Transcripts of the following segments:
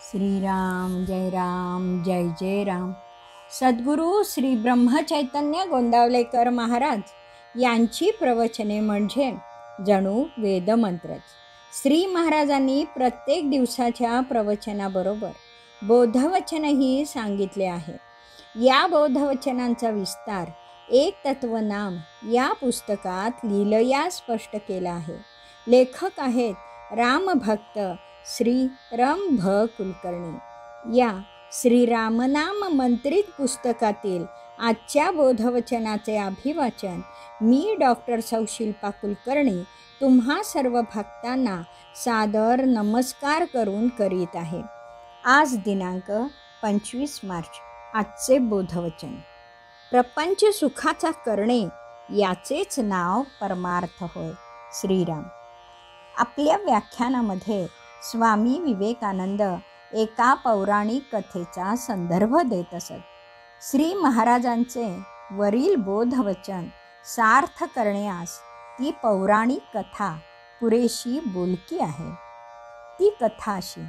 श्रीराम जय जय राम. सद्गुरू श्री ब्रह्मचैतन्य गोंदावलेकर महाराज यांची प्रवचने म्हणजे जणू वेदमंत्रच. श्री महाराजांनी प्रत्येक दिवसाच्या प्रवचनाबरोबर बोधवचनही सांगितले आहे. या बोधवचनांचा विस्तार एक तत्वनाम या पुस्तकात लीलया स्पष्ट केला आहे. लेखक आहेत रामभक्त श्री रम भ कुलकर्णी. या श्रीरामनाम मंत्रित पुस्तकातील आजच्या बोधवचनाचे अभिवाचन मी डॉक्टर सौ शिल्पा कुलकर्णी तुम्हा सर्व भक्तांना सादर नमस्कार करून करीत आहे. आज दिनांक 25 मार्च. आजचे बोधवचन. प्रपंच सुखाचा करणे याचेच नाव परमार्थ होय. श्रीराम. आपल्या व्याख्यानामध्ये स्वामी विवेकानंद एका पौराणिक कथेचा संदर्भ देत असत. श्री महाराजांचे वरील बोधवचन सार्थ करण्यास ती पौराणिक कथा पुरेशी बोलकी आहे. ती कथा अशी.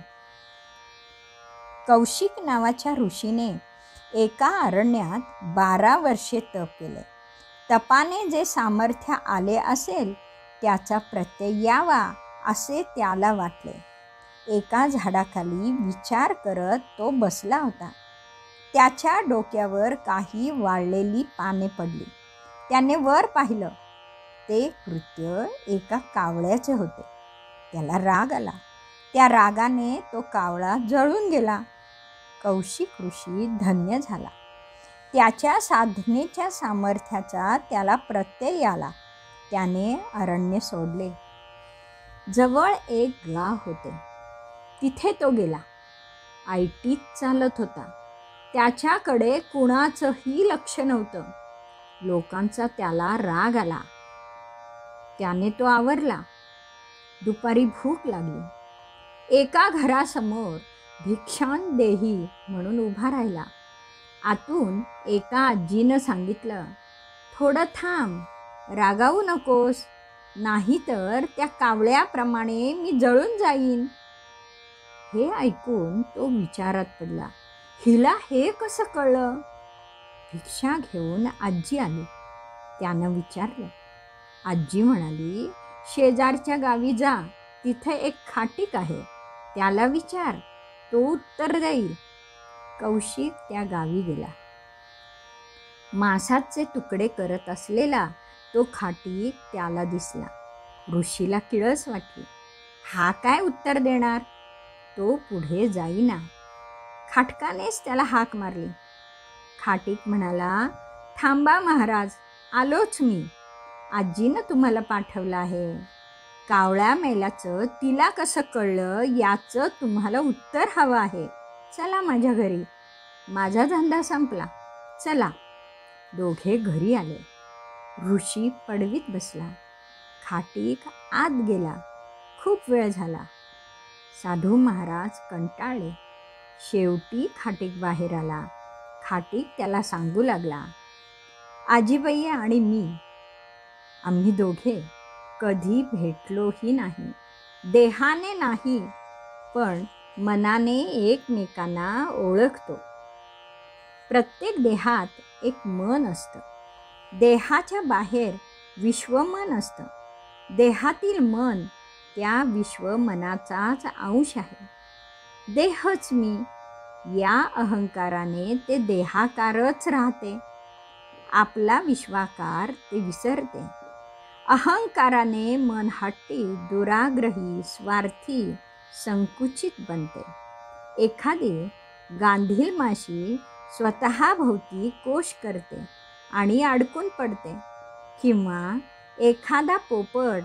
कौशिक नावाच्या ऋषीने एका अरण्यात 12 वर्षे तप केले. तपाने जे सामर्थ्य आले असेल त्याचा प्रत्यय यावा असे त्याला वाटले. एका झाडाखाली विचार करत तो बसला होता. त्याच्या डोक्यावर काही वाळलेली पाने पडली. त्याने वर पाहिलं. ते कृत्य एका कावळ्याचे होते. त्याला राग आला. त्या रागाने तो कावळा जळून गेला. कौशिक ऋषी धन्य झाला. त्याच्या साधनेच्या सामर्थ्याचा त्याला प्रत्यय आला. त्याने अरण्य सोडले. जवळ एक गाव होते. तिथे तो गेला. ऐटीत चालत होता. त्याच्याकडे कुणाचंही लक्ष नव्हतं. लोकांचा त्याला राग आला. त्याने तो आवरला. दुपारी भूक लागली. एका घरासमोर भिक्षान देही म्हणून उभा राहिला. आतून एका आजीनं सांगितलं, थोडं थांब, रागावू नकोस, नाहीतर त्या कावळ्याप्रमाणे मी जळून जाईन. हे ऐकून तो विचारात पडला. हिला हे कसं कळलं? भिक्षा घेऊन आजी आली. त्यानं विचारलं. आजी म्हणाली, शेजारच्या गावी जा, तिथे एक खाटीक आहे, त्याला विचार, तो उत्तर देईल. कौशिक त्या गावी गेला. मांसाचे तुकडे करत असलेला तो खाटीक त्याला दिसला. ऋषीला किळस वाटली. हा काय उत्तर देणार? तो पुढे जाईना. खाटकानेच त्याला हाक मारली. खाटीक म्हणाला, थांबा महाराज, आलोच मी. आजीनं तुम्हाला पाठवलं आहे. कावळ्या मेल्याचं तिला कसं कळलं याचं तुम्हाला उत्तर हवं आहे. चला माझ्या घरी, माझा धंदा संपला, चला. दोघे घरी आले. ऋषी पडवीत बसला. खाटीक आत गेला. खूप वेळ झाला. साधू महाराज कंटाळले. शेवटी खाटीक बाहेर आला. खाटीक त्याला सांगू लागला, आजीबाई आणि मी, आम्ही दोघे कधी भेटलोही नाही. देहाने नाही, पण मनाने एकमेकांना ओळखतो. प्रत्येक देहात एक मन असतं. देहाच्या बाहेर विश्वमन असतं. देहातील मन त्या विश्वमनाचाच अंश आहे. देहच मी या अहंकाराने ते देहाकारच राहते. आपला विश्वाकार ते विसरते. अहंकाराने मन हट्टी, दुराग्रही, स्वार्थी, संकुचित बनते. एखादी गांधील माशी स्वतःभोवती कोश करते आणि अडकून पडते. किंवा एखादा पोपट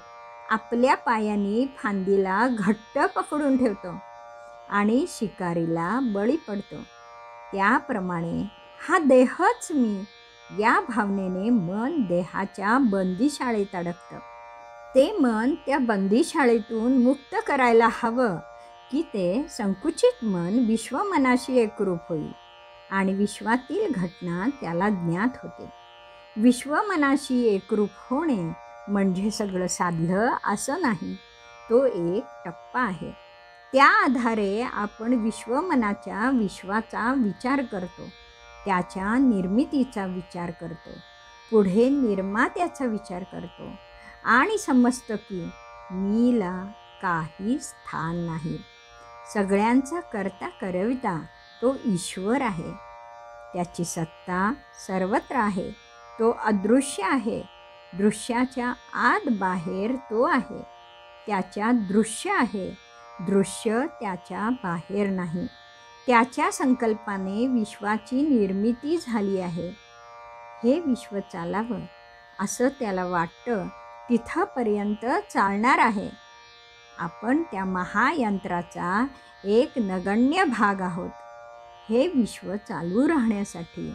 आपल्या पायांनी फांदीला घट्ट पकडून ठेवतो आणि शिकारीला बळी पडतो. त्याप्रमाणे हा देहच मी या भावनेने मन देहाच्या बंदिशाळेत अडकतं. ते मन त्या बंदिशाळेतून मुक्त करायला हवं की ते संकुचित मन विश्वमनाशी एकरूप होईल आणि विश्वातील घटना त्याला ज्ञात होते. विश्वमनाशी एकरूप होणे म्हणजे सगळं साधलं असं नाही. तो एक टप्पा आहे. त्या आधारे आपण विश्वमनाच्या विश्वाचा विचार करतो, त्याच्या निर्मितीचा विचार करतो, पुढे निर्मात्याचा विचार करतो आणि समजतं की मीला काही स्थान नाही. सगळ्यांचा करता करविता तो ईश्वर आहे. त्याची सत्ता सर्वत्र आहे. तो अदृश्य आहे. दृश्याच्या आत बाहेर तो आहे. त्याच्यात दृश्य आहे. दृश्य त्याच्या बाहेर नाही. त्याच्या संकल्पाने विश्वाची निर्मिती झाली आहे. हे विश्व चालावं असं त्याला वाटतं तिथपर्यंत चालणार आहे. आपण त्या महायंत्राचा एक नगण्य भाग आहोत. हे विश्व चालू राहण्यासाठी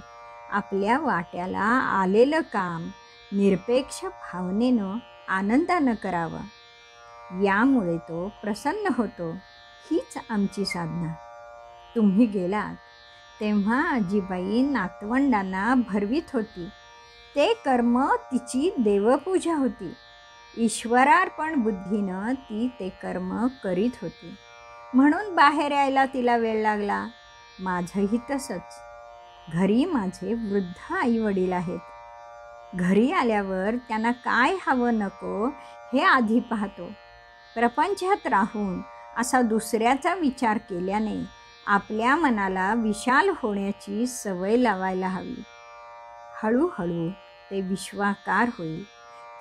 आपल्या वाट्याला आलेलं काम निरपेक्ष भावनेनं आनंदानं करावं. यामुळे तो प्रसन्न होतो. हीच आमची साधना. तुम्ही गेलात तेव्हा आजीबाई नातवंडांना भरवीत होती. ते कर्म तिची देवपूजा होती. ईश्वरार्पण बुद्धीनं ती ते कर्म करीत होती. म्हणून बाहेर यायला तिला वेळ लागला. माझंही तसंच. घरी माझे वृद्ध आईवडील आहेत. घरी आल्यावर त्यांना काय हवं नको हे आधी पाहतो. प्रपंचात राहून असा दुसऱ्याचा विचार केल्याने आपल्या मनाला विशाल होण्याची सवय लावायला हवी. हळूहळू ते विश्वाकार होईल.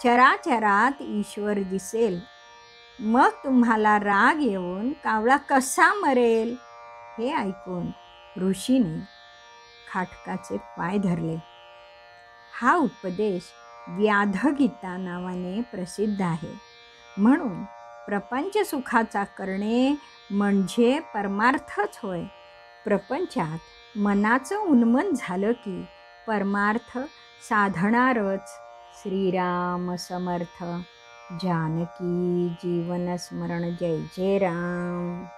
चराचरात ईश्वर दिसेल. मग तुम्हाला राग येऊन कावळा कसा मरेल हे ऐकून ऋषीने खाटकाचे पाय धरले. हा उपदेश व्याधगीता नावाने प्रसिद्ध आहे. म्हणून प्रपंच सुखाचा करणे म्हणजे परमार्थच होय. प्रपंचात मनाचं उन्मन झालं की परमार्थ साधणारच. श्रीराम समर्थ. जानकी जीवन स्मरण. जय जय राम.